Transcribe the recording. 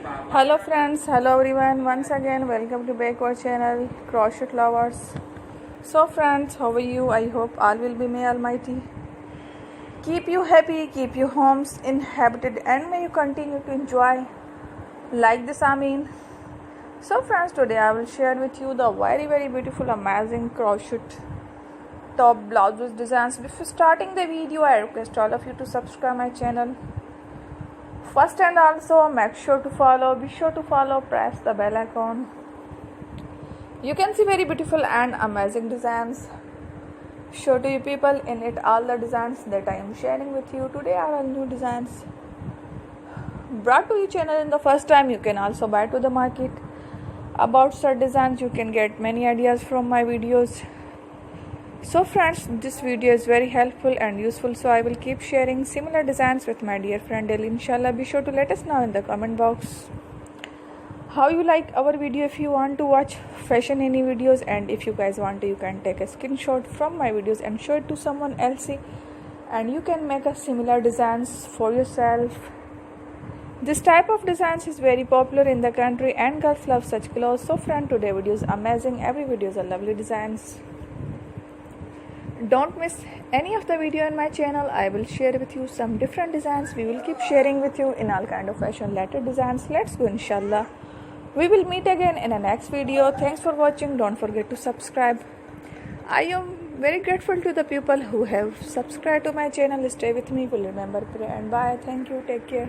Hello friends, hello everyone. Once again, welcome to back our channel, Crochet Lovers. So friends, how are you? I hope all will be may Almighty keep you happy, keep your homes inhabited, and may you continue to enjoy like this. So friends, today I will share with you the very beautiful, amazing crochet top blouses designs. Before starting the video, I request all of you to subscribe my channel first, and also be sure to follow, press the bell icon. You can see very beautiful and amazing designs. Show to you people in it all the designs that I am sharing with you today are all new designs brought to your channel in the first time. You can also buy to the market about such designs. You can get many ideas from my videos. So friends, this video is very helpful and useful, so I will keep sharing similar designs with my dear friend daily, inshallah. Be sure to let us know in the comment box how you like our video. If you want to watch fashion any videos, and if you guys want to, you can take a screenshot from my videos and show it to someone else, and you can make a similar designs for yourself. This type of designs is very popular in the country and girls love such clothes. So friend, today video is amazing. Every video is a lovely designs. Don't miss any of the video in my channel. I will share with you some different designs. We will keep sharing with you in all kind of fashion related designs. Let's go, inshallah. We will meet again in the next video. Thanks for watching. Don't forget to subscribe. I am very grateful to the people who have subscribed to my channel. Stay with me. Will remember, pray, and bye. Thank you. Take care.